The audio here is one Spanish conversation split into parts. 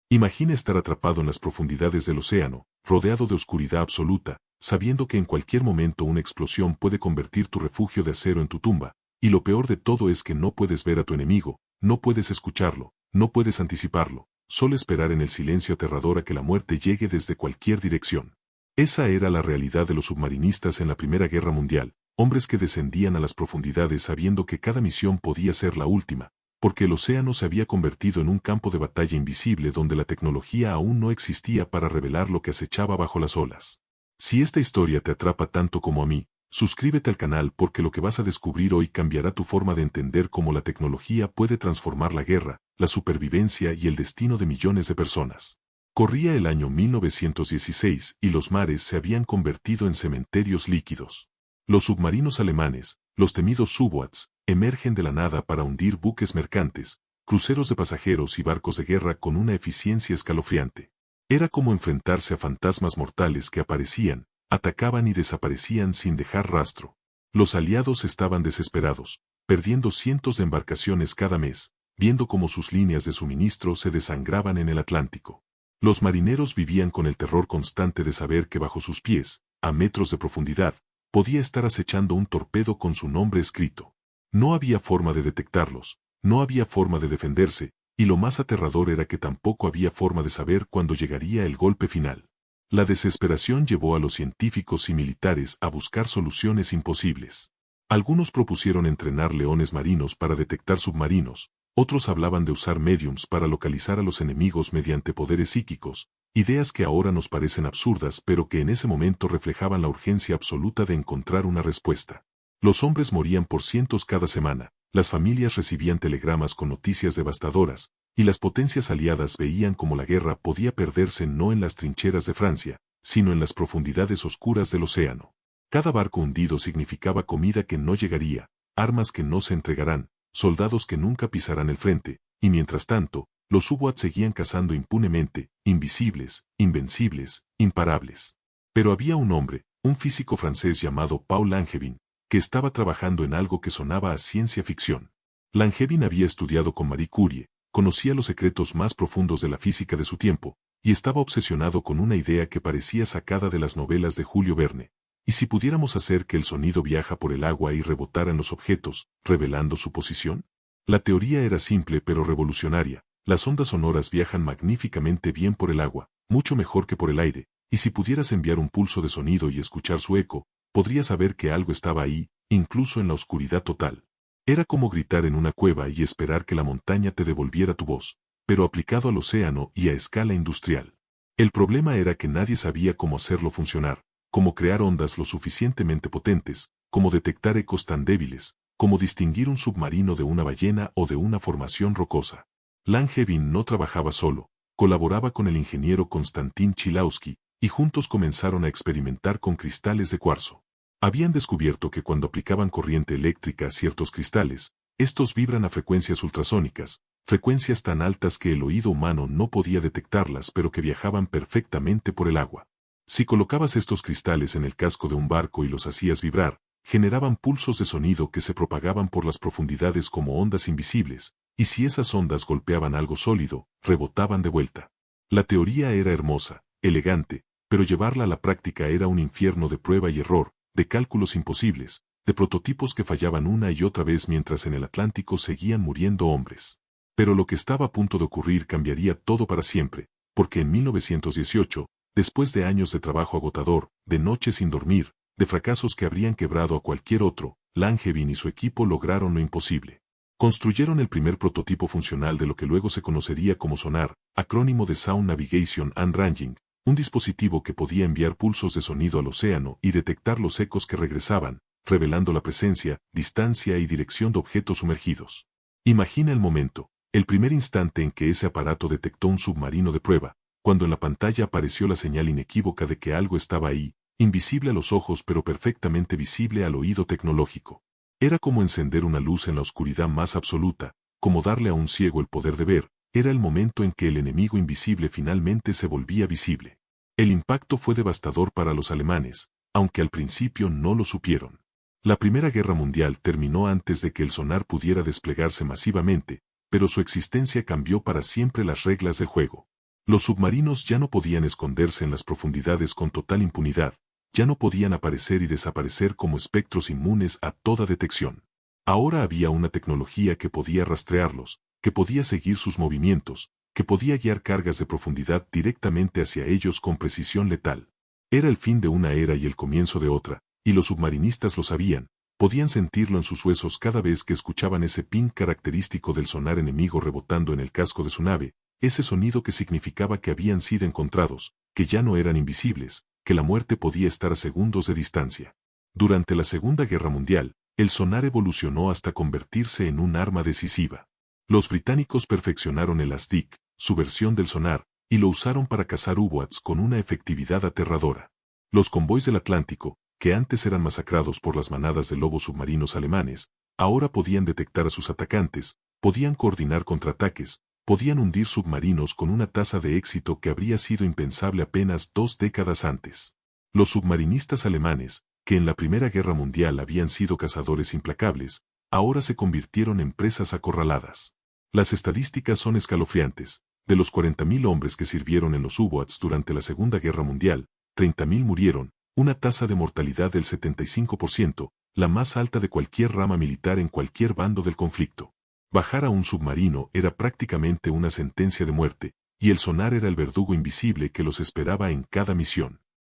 Imagina estar atrapado en las profundidades del océano, rodeado de oscuridad absoluta, sabiendo que en cualquier momento una explosión puede convertir tu refugio de acero en tu tumba, y lo peor de todo es que no puedes ver a tu enemigo, no puedes escucharlo, no puedes anticiparlo, solo esperar en el silencio aterrador a que la muerte llegue desde cualquier dirección. Esa era la realidad de los submarinistas en la Primera Guerra Mundial, hombres que descendían a las profundidades sabiendo que cada misión podía ser la última, porque el océano se había convertido en un campo de batalla invisible donde la tecnología aún no existía para revelar lo que acechaba bajo las olas. Si esta historia te atrapa tanto como a mí, suscríbete al canal porque lo que vas a descubrir hoy cambiará tu forma de entender cómo la tecnología puede transformar la guerra, la supervivencia y el destino de millones de personas. Corría el año 1916 y los mares se habían convertido en cementerios líquidos. Los submarinos alemanes, los temidos U-Boats, emergen de la nada para hundir buques mercantes, cruceros de pasajeros y barcos de guerra con una eficiencia escalofriante. Era como enfrentarse a fantasmas mortales que aparecían, atacaban y desaparecían sin dejar rastro. Los aliados estaban desesperados, perdiendo cientos de embarcaciones cada mes, viendo cómo sus líneas de suministro se desangraban en el Atlántico. Los marineros vivían con el terror constante de saber que bajo sus pies, a metros de profundidad, podía estar acechando un torpedo con su nombre escrito. No había forma de detectarlos, no había forma de defenderse, y lo más aterrador era que tampoco había forma de saber cuándo llegaría el golpe final. La desesperación llevó a los científicos y militares a buscar soluciones imposibles. Algunos propusieron entrenar leones marinos para detectar submarinos, otros hablaban de usar médiums para localizar a los enemigos mediante poderes psíquicos, ideas que ahora nos parecen absurdas pero que en ese momento reflejaban la urgencia absoluta de encontrar una respuesta. Los hombres morían por cientos cada semana, las familias recibían telegramas con noticias devastadoras, y las potencias aliadas veían cómo la guerra podía perderse no en las trincheras de Francia, sino en las profundidades oscuras del océano. Cada barco hundido significaba comida que no llegaría, armas que no se entregarán, soldados que nunca pisarán el frente, y mientras tanto, los U-Boats seguían cazando impunemente, invisibles, invencibles, imparables. Pero había un hombre, un físico francés llamado Paul Langevin, que estaba trabajando en algo que sonaba a ciencia ficción. Langevin había estudiado con Marie Curie, conocía los secretos más profundos de la física de su tiempo, y estaba obsesionado con una idea que parecía sacada de las novelas de Julio Verne. ¿Y si pudiéramos hacer que el sonido viaja por el agua y rebotara en los objetos, revelando su posición? La teoría era simple pero revolucionaria. Las ondas sonoras viajan magníficamente bien por el agua, mucho mejor que por el aire, y si pudieras enviar un pulso de sonido y escuchar su eco, podrías saber que algo estaba ahí, incluso en la oscuridad total. Era como gritar en una cueva y esperar que la montaña te devolviera tu voz, pero aplicado al océano y a escala industrial. El problema era que nadie sabía cómo hacerlo funcionar, cómo crear ondas lo suficientemente potentes, cómo detectar ecos tan débiles, cómo distinguir un submarino de una ballena o de una formación rocosa. Langevin no trabajaba solo, colaboraba con el ingeniero Konstantin Chilawski, y juntos comenzaron a experimentar con cristales de cuarzo. Habían descubierto que cuando aplicaban corriente eléctrica a ciertos cristales, estos vibran a frecuencias ultrasónicas, frecuencias tan altas que el oído humano no podía detectarlas pero que viajaban perfectamente por el agua. Si colocabas estos cristales en el casco de un barco y los hacías vibrar, generaban pulsos de sonido que se propagaban por las profundidades como ondas invisibles, y si esas ondas golpeaban algo sólido, rebotaban de vuelta. La teoría era hermosa, elegante, pero llevarla a la práctica era un infierno de prueba y error, de cálculos imposibles, de prototipos que fallaban una y otra vez mientras en el Atlántico seguían muriendo hombres. Pero lo que estaba a punto de ocurrir cambiaría todo para siempre, porque en 1918, después de años de trabajo agotador, de noches sin dormir, de fracasos que habrían quebrado a cualquier otro, Langevin y su equipo lograron lo imposible. Construyeron el primer prototipo funcional de lo que luego se conocería como sonar, acrónimo de Sound Navigation and Ranging, un dispositivo que podía enviar pulsos de sonido al océano y detectar los ecos que regresaban, revelando la presencia, distancia y dirección de objetos sumergidos. Imagina el momento, el primer instante en que ese aparato detectó un submarino de prueba, cuando en la pantalla apareció la señal inequívoca de que algo estaba ahí, invisible a los ojos pero perfectamente visible al oído tecnológico. Era como encender una luz en la oscuridad más absoluta, como darle a un ciego el poder de ver, era el momento en que el enemigo invisible finalmente se volvía visible. El impacto fue devastador para los alemanes, aunque al principio no lo supieron. La Primera Guerra Mundial terminó antes de que el sonar pudiera desplegarse masivamente, pero su existencia cambió para siempre las reglas del juego. Los submarinos ya no podían esconderse en las profundidades con total impunidad, ya no podían aparecer y desaparecer como espectros inmunes a toda detección. Ahora había una tecnología que podía rastrearlos, que podía seguir sus movimientos, que podía guiar cargas de profundidad directamente hacia ellos con precisión letal. Era el fin de una era y el comienzo de otra, y los submarinistas lo sabían, podían sentirlo en sus huesos cada vez que escuchaban ese ping característico del sonar enemigo rebotando en el casco de su nave, ese sonido que significaba que habían sido encontrados, que ya no eran invisibles, que la muerte podía estar a segundos de distancia. Durante la Segunda Guerra Mundial, el sonar evolucionó hasta convertirse en un arma decisiva. Los británicos perfeccionaron el ASDIC, su versión del sonar, y lo usaron para cazar U-boats con una efectividad aterradora. Los convoys del Atlántico, que antes eran masacrados por las manadas de lobos submarinos alemanes, ahora podían detectar a sus atacantes, podían coordinar contraataques, podían hundir submarinos con una tasa de éxito que habría sido impensable apenas 2 décadas antes. Los submarinistas alemanes, que en la Primera Guerra Mundial habían sido cazadores implacables, ahora se convirtieron en presas acorraladas. Las estadísticas son escalofriantes. De los 40.000 hombres que sirvieron en los U-boats durante la Segunda Guerra Mundial, 30.000 murieron, una tasa de mortalidad del 75%, la más alta de cualquier rama militar en cualquier bando del conflicto. Bajar a un submarino era prácticamente una sentencia de muerte, y el sonar era el verdugo invisible que los esperaba en cada misión.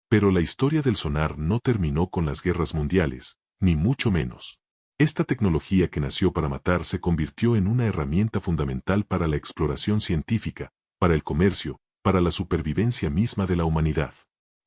Pero la historia del sonar no terminó con las guerras mundiales, ni mucho menos. Esta tecnología que nació para matar se convirtió en una herramienta fundamental para la exploración científica, para el comercio, para la supervivencia misma de la humanidad.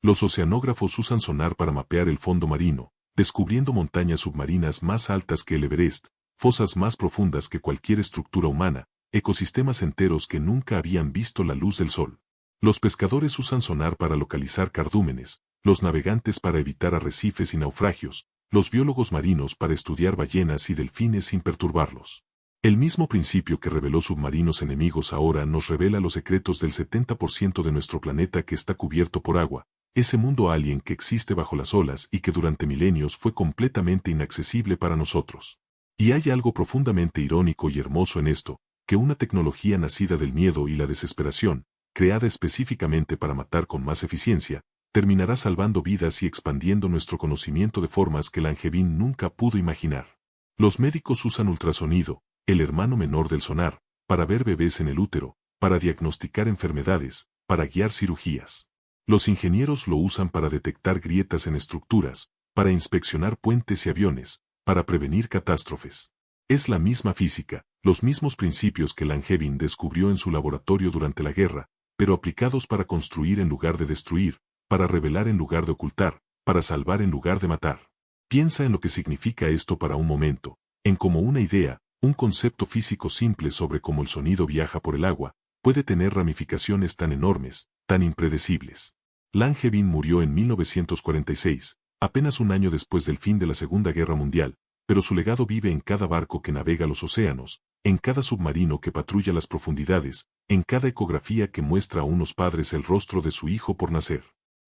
Los oceanógrafos usan sonar para mapear el fondo marino, descubriendo montañas submarinas más altas que el Everest, fosas más profundas que cualquier estructura humana, ecosistemas enteros que nunca habían visto la luz del sol. Los pescadores usan sonar para localizar cardúmenes, los navegantes para evitar arrecifes y naufragios, los biólogos marinos para estudiar ballenas y delfines sin perturbarlos. El mismo principio que reveló submarinos enemigos ahora nos revela los secretos del 70% de nuestro planeta que está cubierto por agua, ese mundo alien que existe bajo las olas y que durante milenios fue completamente inaccesible para nosotros. Y hay algo profundamente irónico y hermoso en esto, que una tecnología nacida del miedo y la desesperación, creada específicamente para matar con más eficiencia, terminará salvando vidas y expandiendo nuestro conocimiento de formas que Langevin nunca pudo imaginar. Los médicos usan ultrasonido, el hermano menor del sonar, para ver bebés en el útero, para diagnosticar enfermedades, para guiar cirugías. Los ingenieros lo usan para detectar grietas en estructuras, para inspeccionar puentes y aviones, para prevenir catástrofes. Es la misma física, los mismos principios que Langevin descubrió en su laboratorio durante la guerra, pero aplicados para construir en lugar de destruir, para revelar en lugar de ocultar, para salvar en lugar de matar. Piensa en lo que significa esto para un momento, en cómo una idea, un concepto físico simple sobre cómo el sonido viaja por el agua, puede tener ramificaciones tan enormes, tan impredecibles. Langevin murió en 1946, apenas un año después del fin de la Segunda Guerra Mundial, pero su legado vive en cada barco que navega los océanos, en cada submarino que patrulla las profundidades, en cada ecografía que muestra a unos padres el rostro de su hijo por nacer.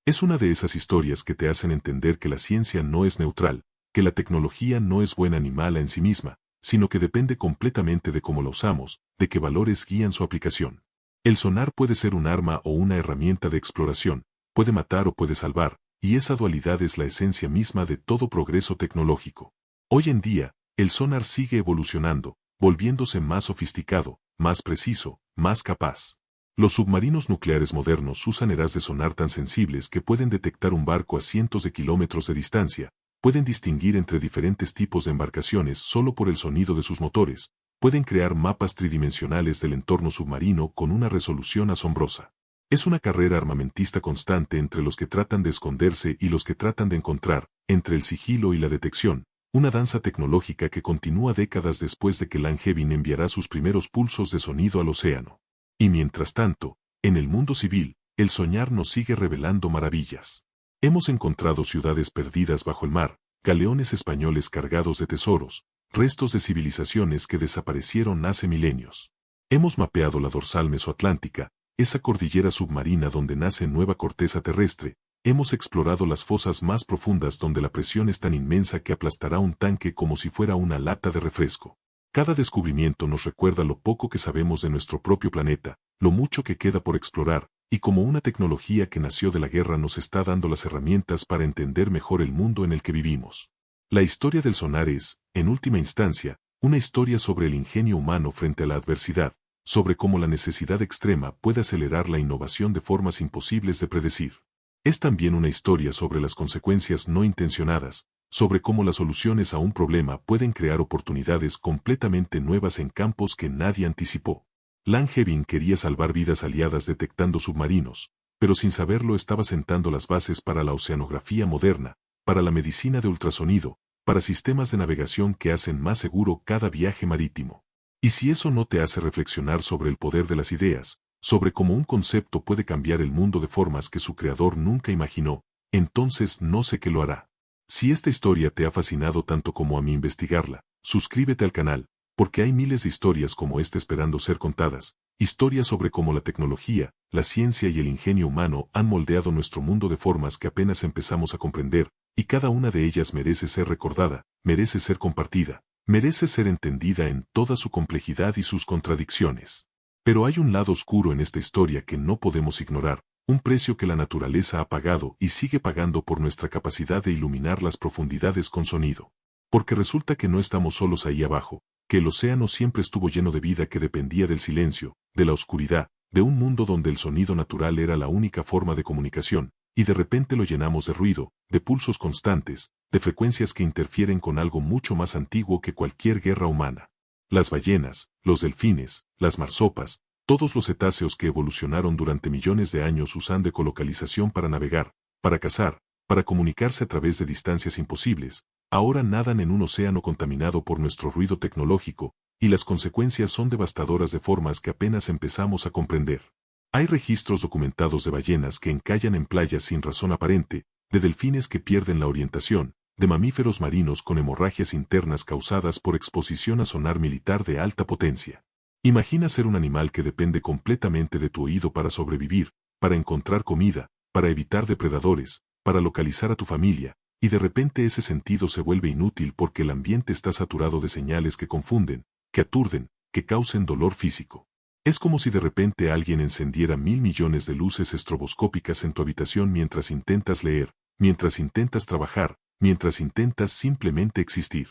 Es una de esas historias que te hacen entender que la ciencia no es neutral, que la tecnología no es buena ni mala en sí misma, sino que depende completamente de cómo la usamos, de qué valores guían su aplicación. El sonar puede ser un arma o una herramienta de exploración, puede matar o puede salvar, y esa dualidad es la esencia misma de todo progreso tecnológico. Hoy en día, el sonar sigue evolucionando, volviéndose más sofisticado, más preciso, más capaz. Los submarinos nucleares modernos usan eras de sonar tan sensibles que pueden detectar un barco a cientos de kilómetros de distancia, pueden distinguir entre diferentes tipos de embarcaciones solo por el sonido de sus motores, pueden crear mapas tridimensionales del entorno submarino con una resolución asombrosa. Es una carrera armamentista constante entre los que tratan de esconderse y los que tratan de encontrar, entre el sigilo y la detección, una danza tecnológica que continúa décadas después de que Langevin enviará sus primeros pulsos de sonido al océano. Y mientras tanto, en el mundo civil, el soñar nos sigue revelando maravillas. Hemos encontrado ciudades perdidas bajo el mar, galeones españoles cargados de tesoros, restos de civilizaciones que desaparecieron hace milenios. Hemos mapeado la dorsal mesoatlántica, esa cordillera submarina donde nace nueva corteza terrestre, hemos explorado las fosas más profundas donde la presión es tan inmensa que aplastará un tanque como si fuera una lata de refresco. Cada descubrimiento nos recuerda lo poco que sabemos de nuestro propio planeta, lo mucho que queda por explorar, y como una tecnología que nació de la guerra nos está dando las herramientas para entender mejor el mundo en el que vivimos. La historia del sonar es, en última instancia, una historia sobre el ingenio humano frente a la adversidad, sobre cómo la necesidad extrema puede acelerar la innovación de formas imposibles de predecir. Es también una historia sobre las consecuencias no intencionadas, sobre cómo las soluciones a un problema pueden crear oportunidades completamente nuevas en campos que nadie anticipó. Langevin quería salvar vidas aliadas detectando submarinos, pero sin saberlo estaba sentando las bases para la oceanografía moderna, para la medicina de ultrasonido, para sistemas de navegación que hacen más seguro cada viaje marítimo. Y si eso no te hace reflexionar sobre el poder de las ideas, sobre cómo un concepto puede cambiar el mundo de formas que su creador nunca imaginó, entonces no sé qué lo hará. Si esta historia te ha fascinado tanto como a mí investigarla, suscríbete al canal, porque hay miles de historias como esta esperando ser contadas, historias sobre cómo la tecnología, la ciencia y el ingenio humano han moldeado nuestro mundo de formas que apenas empezamos a comprender, y cada una de ellas merece ser recordada, merece ser compartida, merece ser entendida en toda su complejidad y sus contradicciones. Pero hay un lado oscuro en esta historia que no podemos ignorar, un precio que la naturaleza ha pagado y sigue pagando por nuestra capacidad de iluminar las profundidades con sonido. Porque resulta que no estamos solos ahí abajo, que el océano siempre estuvo lleno de vida que dependía del silencio, de la oscuridad, de un mundo donde el sonido natural era la única forma de comunicación, y de repente lo llenamos de ruido, de pulsos constantes, de frecuencias que interfieren con algo mucho más antiguo que cualquier guerra humana. Las ballenas, los delfines, las marsopas, todos los cetáceos que evolucionaron durante millones de años usando ecolocalización para navegar, para cazar, para comunicarse a través de distancias imposibles, ahora nadan en un océano contaminado por nuestro ruido tecnológico, y las consecuencias son devastadoras de formas que apenas empezamos a comprender. Hay registros documentados de ballenas que encallan en playas sin razón aparente, de delfines que pierden la orientación, de mamíferos marinos con hemorragias internas causadas por exposición a sonar militar de alta potencia. Imagina ser un animal que depende completamente de tu oído para sobrevivir, para encontrar comida, para evitar depredadores, para localizar a tu familia, y de repente ese sentido se vuelve inútil porque el ambiente está saturado de señales que confunden, que aturden, que causen dolor físico. Es como si de repente alguien encendiera 1.000 millones de luces estroboscópicas en tu habitación mientras intentas leer, mientras intentas trabajar, mientras intentas simplemente existir.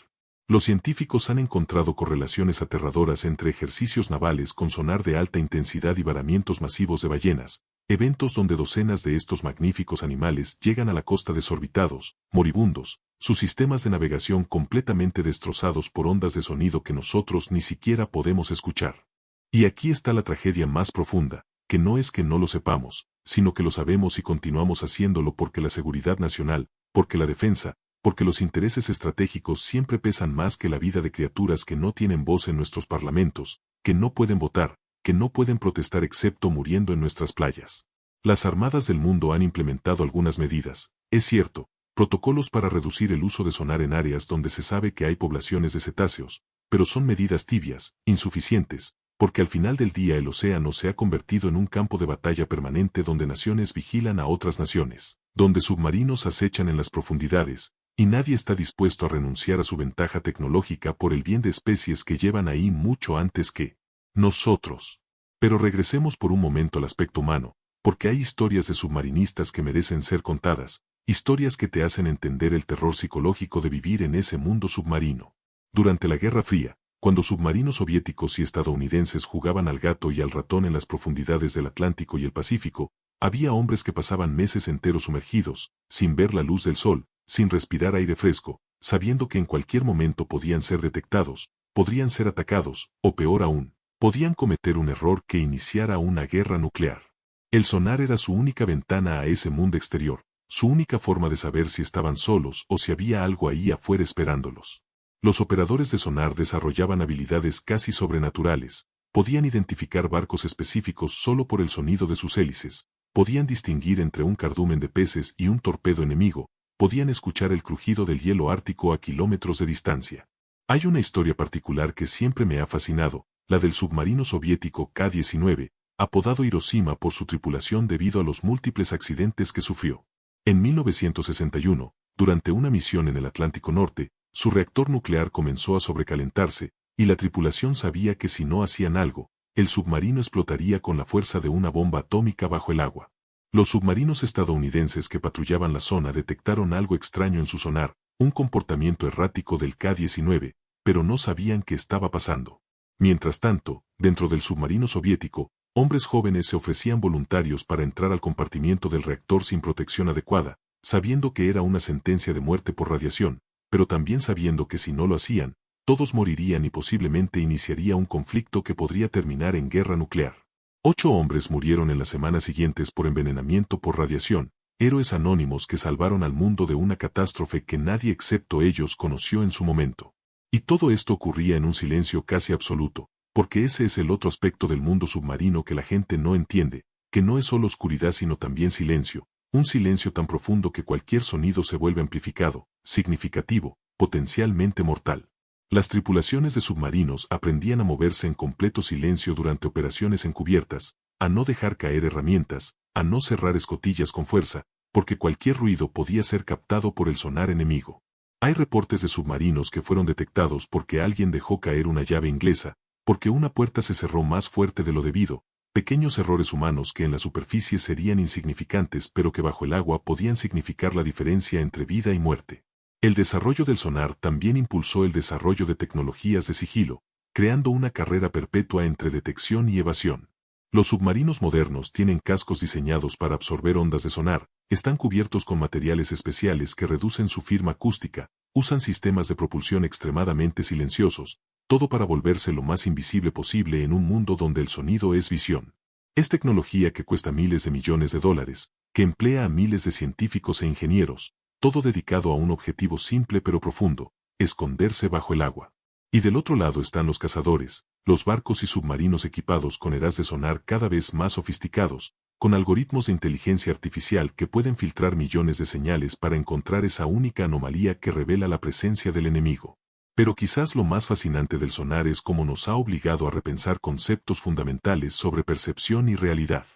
Los científicos han encontrado correlaciones aterradoras entre ejercicios navales con sonar de alta intensidad y varamientos masivos de ballenas, eventos donde docenas de estos magníficos animales llegan a la costa desorbitados, moribundos, sus sistemas de navegación completamente destrozados por ondas de sonido que nosotros ni siquiera podemos escuchar. Y aquí está la tragedia más profunda, que no es que no lo sepamos, sino que lo sabemos y continuamos haciéndolo porque la seguridad nacional, porque la defensa, porque los intereses estratégicos siempre pesan más que la vida de criaturas que no tienen voz en nuestros parlamentos, que no pueden votar, que no pueden protestar excepto muriendo en nuestras playas. Las armadas del mundo han implementado algunas medidas, es cierto, protocolos para reducir el uso de sonar en áreas donde se sabe que hay poblaciones de cetáceos, pero son medidas tibias, insuficientes, porque al final del día el océano se ha convertido en un campo de batalla permanente donde naciones vigilan a otras naciones, donde submarinos acechan en las profundidades, y nadie está dispuesto a renunciar a su ventaja tecnológica por el bien de especies que llevan ahí mucho antes que nosotros. Pero regresemos por un momento al aspecto humano, porque hay historias de submarinistas que merecen ser contadas, historias que te hacen entender el terror psicológico de vivir en ese mundo submarino. Durante la Guerra Fría, cuando submarinos soviéticos y estadounidenses jugaban al gato y al ratón en las profundidades del Atlántico y el Pacífico, había hombres que pasaban meses enteros sumergidos, sin ver la luz del sol, sin respirar aire fresco, sabiendo que en cualquier momento podían ser detectados, podrían ser atacados, o peor aún, podían cometer un error que iniciara una guerra nuclear. El sonar era su única ventana a ese mundo exterior, su única forma de saber si estaban solos o si había algo ahí afuera esperándolos. Los operadores de sonar desarrollaban habilidades casi sobrenaturales, podían identificar barcos específicos solo por el sonido de sus hélices, podían distinguir entre un cardumen de peces y un torpedo enemigo, podían escuchar el crujido del hielo ártico a kilómetros de distancia. Hay una historia particular que siempre me ha fascinado, la del submarino soviético K-19, apodado Hiroshima por su tripulación debido a los múltiples accidentes que sufrió. En 1961, durante una misión en el Atlántico Norte, su reactor nuclear comenzó a sobrecalentarse, y la tripulación sabía que si no hacían algo, el submarino explotaría con la fuerza de una bomba atómica bajo el agua. Los submarinos estadounidenses que patrullaban la zona detectaron algo extraño en su sonar, un comportamiento errático del K-19, pero no sabían qué estaba pasando. Mientras tanto, dentro del submarino soviético, hombres jóvenes se ofrecían voluntarios para entrar al compartimiento del reactor sin protección adecuada, sabiendo que era una sentencia de muerte por radiación, pero también sabiendo que si no lo hacían, todos morirían y posiblemente iniciaría un conflicto que podría terminar en guerra nuclear. 8 hombres murieron en las semanas siguientes por envenenamiento por radiación, héroes anónimos que salvaron al mundo de una catástrofe que nadie excepto ellos conoció en su momento. Y todo esto ocurría en un silencio casi absoluto, porque ese es el otro aspecto del mundo submarino que la gente no entiende, que no es solo oscuridad sino también silencio, un silencio tan profundo que cualquier sonido se vuelve amplificado, significativo, potencialmente mortal. Las tripulaciones de submarinos aprendían a moverse en completo silencio durante operaciones encubiertas, a no dejar caer herramientas, a no cerrar escotillas con fuerza, porque cualquier ruido podía ser captado por el sonar enemigo. Hay reportes de submarinos que fueron detectados porque alguien dejó caer una llave inglesa, porque una puerta se cerró más fuerte de lo debido, pequeños errores humanos que en la superficie serían insignificantes pero que bajo el agua podían significar la diferencia entre vida y muerte. El desarrollo del sonar también impulsó el desarrollo de tecnologías de sigilo, creando una carrera perpetua entre detección y evasión. Los submarinos modernos tienen cascos diseñados para absorber ondas de sonar, están cubiertos con materiales especiales que reducen su firma acústica, usan sistemas de propulsión extremadamente silenciosos, todo para volverse lo más invisible posible en un mundo donde el sonido es visión. Es tecnología que cuesta miles de millones de dólares, que emplea a miles de científicos e ingenieros, todo dedicado a un objetivo simple pero profundo, esconderse bajo el agua. Y del otro lado están los cazadores, los barcos y submarinos equipados con eras de sonar cada vez más sofisticados, con algoritmos de inteligencia artificial que pueden filtrar millones de señales para encontrar esa única anomalía que revela la presencia del enemigo. Pero quizás lo más fascinante del sonar es cómo nos ha obligado a repensar conceptos fundamentales sobre percepción y realidad.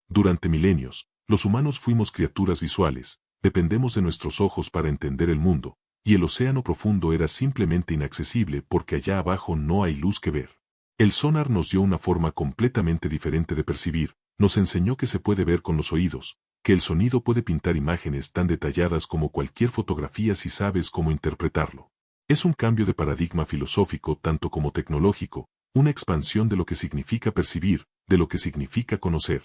Durante milenios, los humanos fuimos criaturas visuales, dependemos de nuestros ojos para entender el mundo, y el océano profundo era simplemente inaccesible porque allá abajo no hay luz que ver. El sonar nos dio una forma completamente diferente de percibir, nos enseñó que se puede ver con los oídos, que el sonido puede pintar imágenes tan detalladas como cualquier fotografía si sabes cómo interpretarlo. Es un cambio de paradigma filosófico tanto como tecnológico, una expansión de lo que significa percibir, de lo que significa conocer.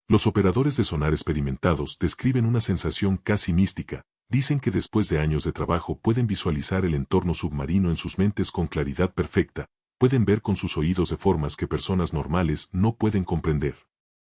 Los operadores de sonar experimentados describen una sensación casi mística, dicen que después de años de trabajo pueden visualizar el entorno submarino en sus mentes con claridad perfecta, pueden ver con sus oídos de formas que personas normales no pueden comprender.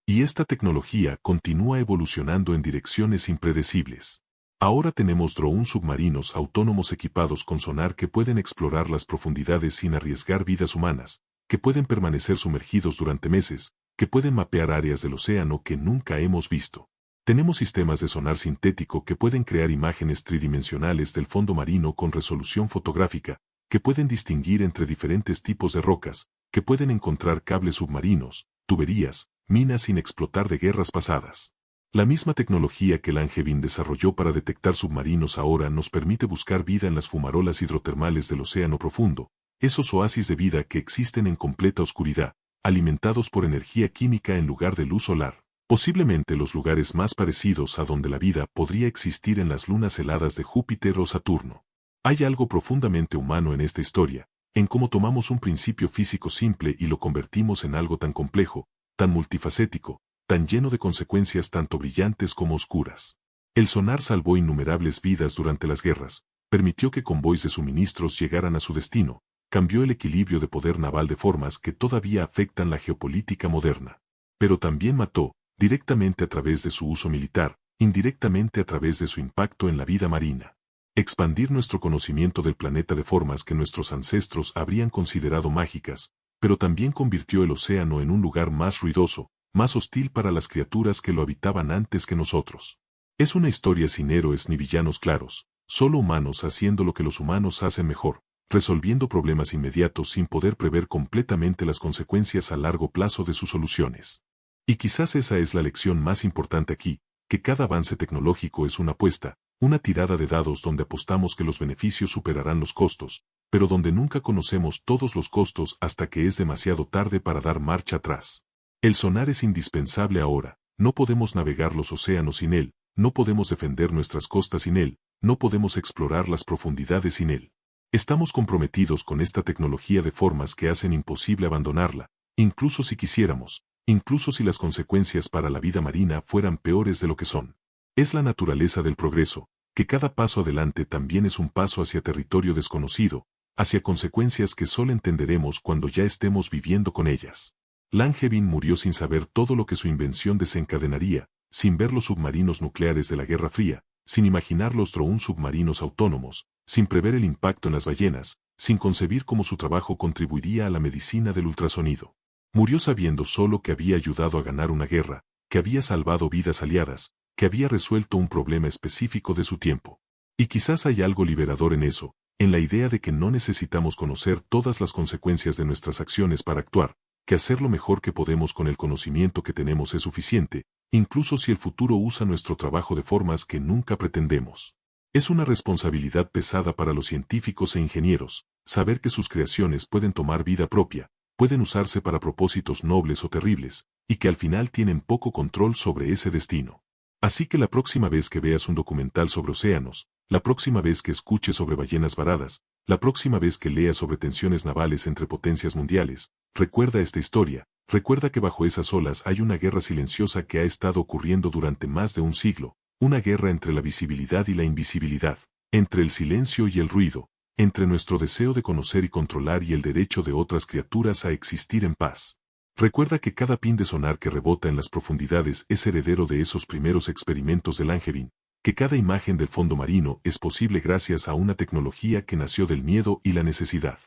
Y esta tecnología continúa evolucionando en direcciones impredecibles. Ahora tenemos drones submarinos autónomos equipados con sonar que pueden explorar las profundidades sin arriesgar vidas humanas, que pueden permanecer sumergidos durante meses, que pueden mapear áreas del océano que nunca hemos visto. Tenemos sistemas de sonar sintético que pueden crear imágenes tridimensionales del fondo marino con resolución fotográfica, que pueden distinguir entre diferentes tipos de rocas, que pueden encontrar cables submarinos, tuberías, minas sin explotar de guerras pasadas. La misma tecnología que Langevin desarrolló para detectar submarinos ahora nos permite buscar vida en las fumarolas hidrotermales del océano profundo, esos oasis de vida que existen en completa oscuridad, alimentados por energía química en lugar de luz solar. Posiblemente los lugares más parecidos a donde la vida podría existir en las lunas heladas de Júpiter o Saturno. Hay algo profundamente humano en esta historia, en cómo tomamos un principio físico simple y lo convertimos en algo tan complejo, tan multifacético, tan lleno de consecuencias tanto brillantes como oscuras. El sonar salvó innumerables vidas durante las guerras, permitió que convoys de suministros llegaran a su destino, cambió el equilibrio de poder naval de formas que todavía afectan la geopolítica moderna. Pero también mató, directamente a través de su uso militar, indirectamente a través de su impacto en la vida marina. Expandir nuestro conocimiento del planeta de formas que nuestros ancestros habrían considerado mágicas, pero también convirtió el océano en un lugar más ruidoso, más hostil para las criaturas que lo habitaban antes que nosotros. Es una historia sin héroes ni villanos claros, solo humanos haciendo lo que los humanos hacen mejor, resolviendo problemas inmediatos sin poder prever completamente las consecuencias a largo plazo de sus soluciones. Y quizás esa es la lección más importante aquí, que cada avance tecnológico es una apuesta, una tirada de dados donde apostamos que los beneficios superarán los costos, pero donde nunca conocemos todos los costos hasta que es demasiado tarde para dar marcha atrás. El sonar es indispensable ahora, no podemos navegar los océanos sin él, no podemos defender nuestras costas sin él, no podemos explorar las profundidades sin él. Estamos comprometidos con esta tecnología de formas que hacen imposible abandonarla, incluso si quisiéramos, incluso si las consecuencias para la vida marina fueran peores de lo que son. Es la naturaleza del progreso, que cada paso adelante también es un paso hacia territorio desconocido, hacia consecuencias que solo entenderemos cuando ya estemos viviendo con ellas. Langevin murió sin saber todo lo que su invención desencadenaría, sin ver los submarinos nucleares de la Guerra Fría, sin imaginar los drone submarinos autónomos, sin prever el impacto en las ballenas, sin concebir cómo su trabajo contribuiría a la medicina del ultrasonido. Murió sabiendo solo que había ayudado a ganar una guerra, que había salvado vidas aliadas, que había resuelto un problema específico de su tiempo. Y quizás hay algo liberador en eso, en la idea de que no necesitamos conocer todas las consecuencias de nuestras acciones para actuar, que hacer lo mejor que podemos con el conocimiento que tenemos es suficiente, incluso si el futuro usa nuestro trabajo de formas que nunca pretendemos. Es una responsabilidad pesada para los científicos e ingenieros, saber que sus creaciones pueden tomar vida propia, pueden usarse para propósitos nobles o terribles, y que al final tienen poco control sobre ese destino. Así que la próxima vez que veas un documental sobre océanos, la próxima vez que escuches sobre ballenas varadas, la próxima vez que leas sobre tensiones navales entre potencias mundiales, recuerda esta historia, recuerda que bajo esas olas hay una guerra silenciosa que ha estado ocurriendo durante más de un siglo, una guerra entre la visibilidad y la invisibilidad, entre el silencio y el ruido, entre nuestro deseo de conocer y controlar y el derecho de otras criaturas a existir en paz. Recuerda que cada pin de sonar que rebota en las profundidades es heredero de esos primeros experimentos de Langevin, que cada imagen del fondo marino es posible gracias a una tecnología que nació del miedo y la necesidad.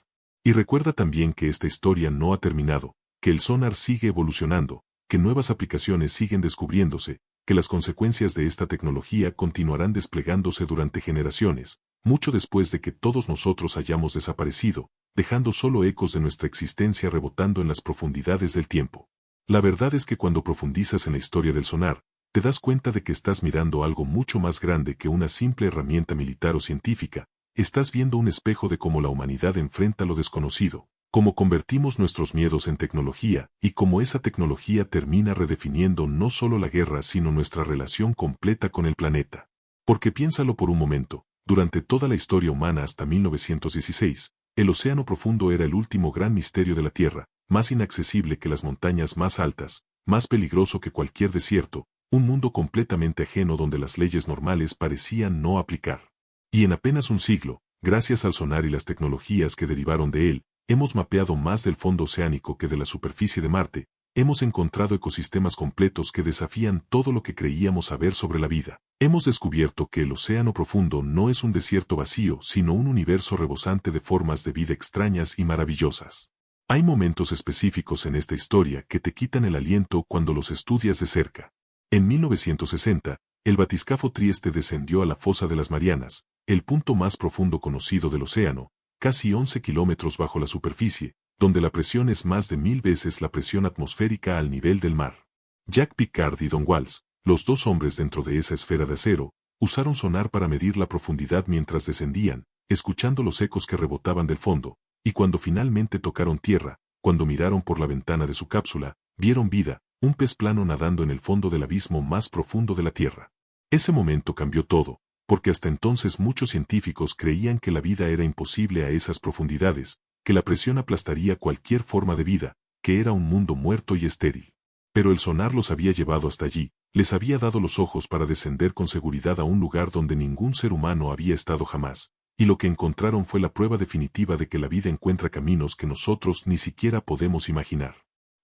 Y recuerda también que esta historia no ha terminado, que el sonar sigue evolucionando, que nuevas aplicaciones siguen descubriéndose, que las consecuencias de esta tecnología continuarán desplegándose durante generaciones, mucho después de que todos nosotros hayamos desaparecido, dejando solo ecos de nuestra existencia rebotando en las profundidades del tiempo. La verdad es que cuando profundizas en la historia del sonar, te das cuenta de que estás mirando algo mucho más grande que una simple herramienta militar o científica, estás viendo un espejo de cómo la humanidad enfrenta lo desconocido, cómo convertimos nuestros miedos en tecnología, y cómo esa tecnología termina redefiniendo no solo la guerra sino nuestra relación completa con el planeta. Porque piénsalo por un momento, durante toda la historia humana hasta 1916, el océano profundo era el último gran misterio de la Tierra, más inaccesible que las montañas más altas, más peligroso que cualquier desierto, un mundo completamente ajeno donde las leyes normales parecían no aplicar. Y en apenas un siglo, gracias al sonar y las tecnologías que derivaron de él, hemos mapeado más del fondo oceánico que de la superficie de Marte, hemos encontrado ecosistemas completos que desafían todo lo que creíamos saber sobre la vida. Hemos descubierto que el océano profundo no es un desierto vacío, sino un universo rebosante de formas de vida extrañas y maravillosas. Hay momentos específicos en esta historia que te quitan el aliento cuando los estudias de cerca. En 1960, el batiscafo Trieste descendió a la fosa de las Marianas, el punto más profundo conocido del océano, casi 11 kilómetros bajo la superficie, donde la presión es más de 1000 veces la presión atmosférica al nivel del mar. Jack Piccard y Don Walsh, los dos hombres dentro de esa esfera de acero, usaron sonar para medir la profundidad mientras descendían, escuchando los ecos que rebotaban del fondo, y cuando finalmente tocaron tierra, cuando miraron por la ventana de su cápsula, vieron vida, un pez plano nadando en el fondo del abismo más profundo de la Tierra. Ese momento cambió todo, porque hasta entonces muchos científicos creían que la vida era imposible a esas profundidades, que la presión aplastaría cualquier forma de vida, que era un mundo muerto y estéril. Pero el sonar los había llevado hasta allí, les había dado los ojos para descender con seguridad a un lugar donde ningún ser humano había estado jamás, y lo que encontraron fue la prueba definitiva de que la vida encuentra caminos que nosotros ni siquiera podemos imaginar.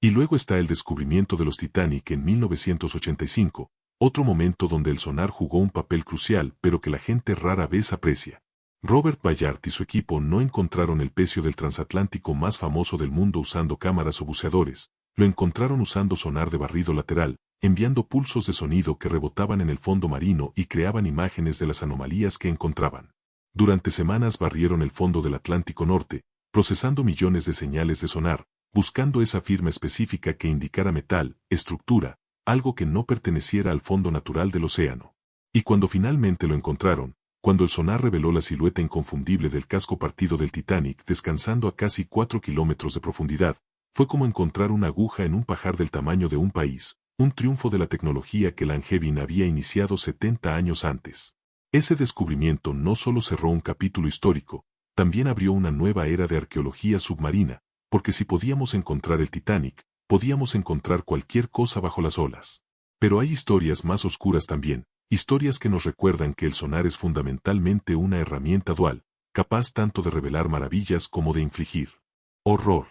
Y luego está el descubrimiento de los Titanic en 1985, otro momento donde el sonar jugó un papel crucial pero que la gente rara vez aprecia. Robert Ballard y su equipo no encontraron el pecio del transatlántico más famoso del mundo usando cámaras o buceadores, lo encontraron usando sonar de barrido lateral, enviando pulsos de sonido que rebotaban en el fondo marino y creaban imágenes de las anomalías que encontraban. Durante semanas barrieron el fondo del Atlántico Norte, procesando millones de señales de sonar, buscando esa firma específica que indicara metal, estructura, algo que no perteneciera al fondo natural del océano. Y cuando finalmente lo encontraron, Cuando el sonar reveló la silueta inconfundible del casco partido del Titanic descansando a casi 4 kilómetros de profundidad, fue como encontrar una aguja en un pajar del tamaño de un país, un triunfo de la tecnología que Langevin había iniciado 70 años antes. Ese descubrimiento no solo cerró un capítulo histórico, también abrió una nueva era de arqueología submarina, porque si podíamos encontrar el Titanic, podíamos encontrar cualquier cosa bajo las olas. Pero hay historias más oscuras también, historias que nos recuerdan que el sonar es fundamentalmente una herramienta dual, capaz tanto de revelar maravillas como de infligir horror.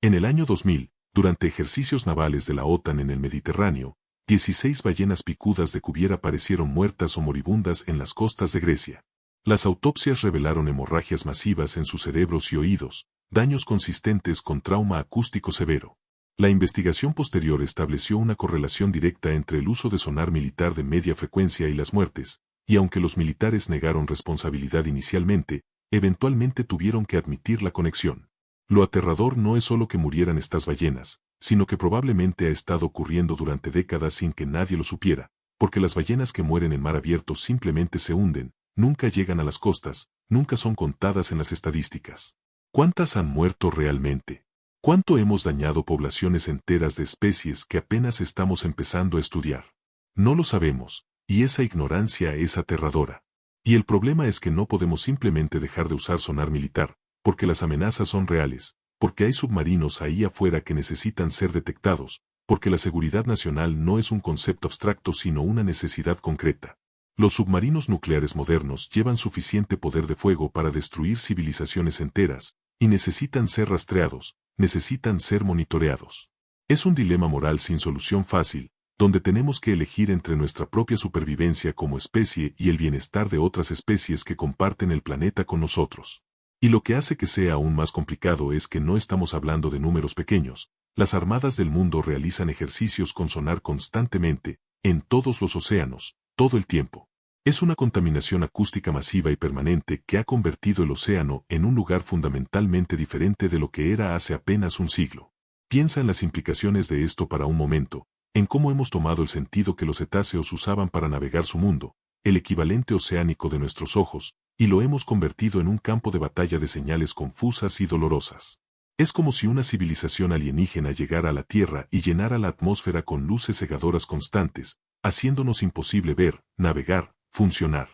En el año 2000, durante ejercicios navales de la OTAN en el Mediterráneo, 16 ballenas picudas de Cuvier aparecieron muertas o moribundas en las costas de Grecia. Las autopsias revelaron hemorragias masivas en sus cerebros y oídos, daños consistentes con trauma acústico severo. La investigación posterior estableció una correlación directa entre el uso de sonar militar de media frecuencia y las muertes, y aunque los militares negaron responsabilidad inicialmente, eventualmente tuvieron que admitir la conexión. Lo aterrador no es solo que murieran estas ballenas, sino que probablemente ha estado ocurriendo durante décadas sin que nadie lo supiera, porque las ballenas que mueren en mar abierto simplemente se hunden, nunca llegan a las costas, nunca son contadas en las estadísticas. ¿Cuántas han muerto realmente? ¿Cuánto hemos dañado poblaciones enteras de especies que apenas estamos empezando a estudiar? No lo sabemos, y esa ignorancia es aterradora. Y el problema es que no podemos simplemente dejar de usar sonar militar, porque las amenazas son reales, porque hay submarinos ahí afuera que necesitan ser detectados, porque la seguridad nacional no es un concepto abstracto sino una necesidad concreta. Los submarinos nucleares modernos llevan suficiente poder de fuego para destruir civilizaciones enteras, y necesitan ser rastreados, necesitan ser monitoreados. Es un dilema moral sin solución fácil, donde tenemos que elegir entre nuestra propia supervivencia como especie y el bienestar de otras especies que comparten el planeta con nosotros. Y lo que hace que sea aún más complicado es que no estamos hablando de números pequeños. Las armadas del mundo realizan ejercicios con sonar constantemente, en todos los océanos, todo el tiempo. Es una contaminación acústica masiva y permanente que ha convertido el océano en un lugar fundamentalmente diferente de lo que era hace apenas un siglo. Piensa en las implicaciones de esto para un momento, en cómo hemos tomado el sentido que los cetáceos usaban para navegar su mundo, el equivalente oceánico de nuestros ojos, y lo hemos convertido en un campo de batalla de señales confusas y dolorosas. Es como si una civilización alienígena llegara a la Tierra y llenara la atmósfera con luces cegadoras constantes, haciéndonos imposible ver, navegar, funcionar.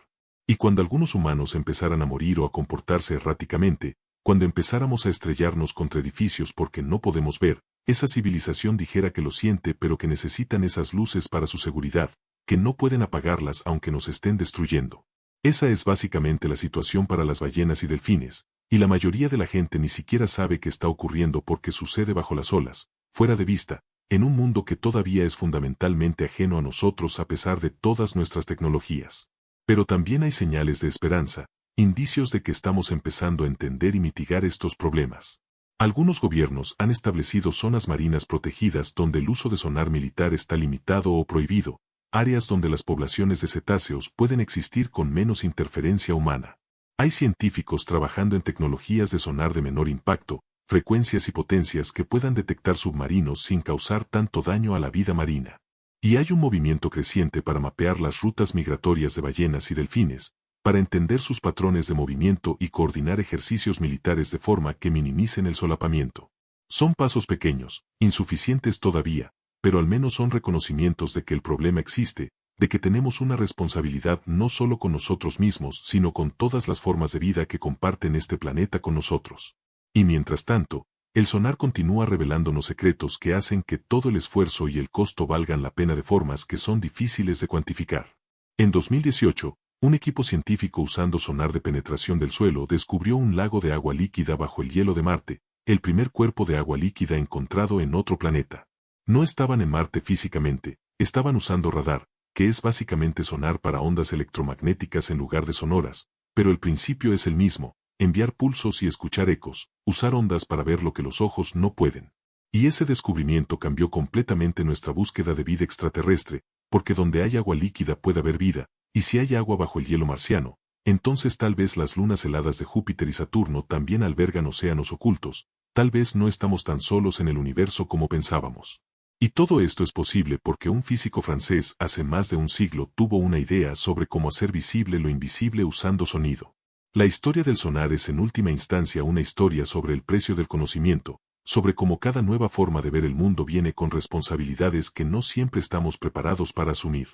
Y cuando algunos humanos empezaran a morir o a comportarse erráticamente, cuando empezáramos a estrellarnos contra edificios porque no podemos ver, esa civilización dijera que lo siente pero que necesitan esas luces para su seguridad, que no pueden apagarlas aunque nos estén destruyendo. Esa es básicamente la situación para las ballenas y delfines, y la mayoría de la gente ni siquiera sabe qué está ocurriendo porque sucede bajo las olas, fuera de vista, en un mundo que todavía es fundamentalmente ajeno a nosotros a pesar de todas nuestras tecnologías. Pero también hay señales de esperanza, indicios de que estamos empezando a entender y mitigar estos problemas. Algunos gobiernos han establecido zonas marinas protegidas donde el uso de sonar militar está limitado o prohibido, áreas donde las poblaciones de cetáceos pueden existir con menos interferencia humana. Hay científicos trabajando en tecnologías de sonar de menor impacto, frecuencias y potencias que puedan detectar submarinos sin causar tanto daño a la vida marina. Y hay un movimiento creciente para mapear las rutas migratorias de ballenas y delfines, para entender sus patrones de movimiento y coordinar ejercicios militares de forma que minimicen el solapamiento. Son pasos pequeños, insuficientes todavía, pero al menos son reconocimientos de que el problema existe, de que tenemos una responsabilidad no solo con nosotros mismos, sino con todas las formas de vida que comparten este planeta con nosotros. Y mientras tanto, el sonar continúa revelándonos secretos que hacen que todo el esfuerzo y el costo valgan la pena de formas que son difíciles de cuantificar. En 2018, un equipo científico usando sonar de penetración del suelo descubrió un lago de agua líquida bajo el hielo de Marte, el primer cuerpo de agua líquida encontrado en otro planeta. No estaban en Marte físicamente, estaban usando radar, que es básicamente sonar para ondas electromagnéticas en lugar de sonoras, pero el principio es el mismo, enviar pulsos y escuchar ecos, usar ondas para ver lo que los ojos no pueden. Y ese descubrimiento cambió completamente nuestra búsqueda de vida extraterrestre, porque donde hay agua líquida puede haber vida, y si hay agua bajo el hielo marciano, entonces tal vez las lunas heladas de Júpiter y Saturno también albergan océanos ocultos, tal vez no estamos tan solos en el universo como pensábamos. Y todo esto es posible porque un físico francés hace más de un siglo tuvo una idea sobre cómo hacer visible lo invisible usando sonido. La historia del sonar es en última instancia una historia sobre el precio del conocimiento, sobre cómo cada nueva forma de ver el mundo viene con responsabilidades que no siempre estamos preparados para asumir.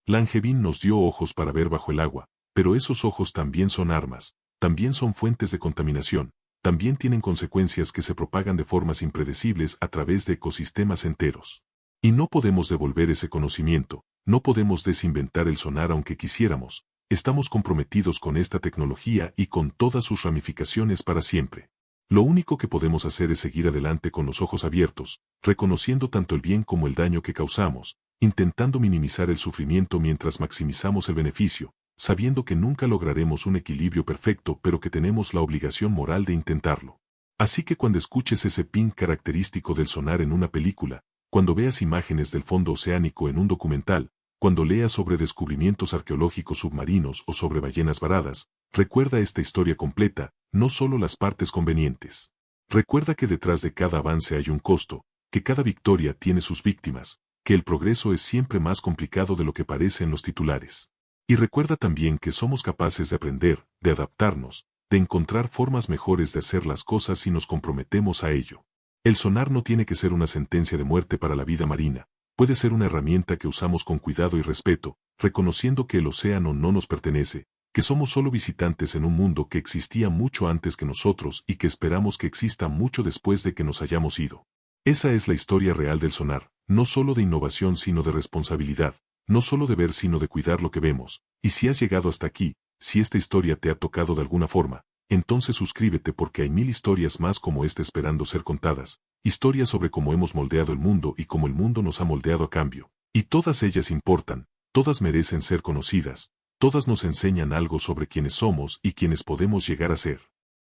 Langevin nos dio ojos para ver bajo el agua, pero esos ojos también son armas, también son fuentes de contaminación, también tienen consecuencias que se propagan de formas impredecibles a través de ecosistemas enteros. Y no podemos devolver ese conocimiento, no podemos desinventar el sonar aunque quisiéramos, estamos comprometidos con esta tecnología y con todas sus ramificaciones para siempre. Lo único que podemos hacer es seguir adelante con los ojos abiertos, reconociendo tanto el bien como el daño que causamos, intentando minimizar el sufrimiento mientras maximizamos el beneficio, sabiendo que nunca lograremos un equilibrio perfecto pero que tenemos la obligación moral de intentarlo. Así que cuando escuches ese ping característico del sonar en una película, cuando veas imágenes del fondo oceánico en un documental, cuando leas sobre descubrimientos arqueológicos submarinos o sobre ballenas varadas, recuerda esta historia completa, no solo las partes convenientes. Recuerda que detrás de cada avance hay un costo, que cada victoria tiene sus víctimas, que el progreso es siempre más complicado de lo que parece en los titulares. Y recuerda también que somos capaces de aprender, de adaptarnos, de encontrar formas mejores de hacer las cosas si nos comprometemos a ello. El sonar no tiene que ser una sentencia de muerte para la vida marina, puede ser una herramienta que usamos con cuidado y respeto, reconociendo que el océano no nos pertenece, que somos solo visitantes en un mundo que existía mucho antes que nosotros y que esperamos que exista mucho después de que nos hayamos ido. Esa es la historia real del sonar, no solo de innovación sino de responsabilidad, no solo de ver sino de cuidar lo que vemos, y si has llegado hasta aquí, si esta historia te ha tocado de alguna forma, entonces suscríbete porque hay 1000 historias más como esta esperando ser contadas, historias sobre cómo hemos moldeado el mundo y cómo el mundo nos ha moldeado a cambio, y todas ellas importan, todas merecen ser conocidas, todas nos enseñan algo sobre quiénes somos y quiénes podemos llegar a ser.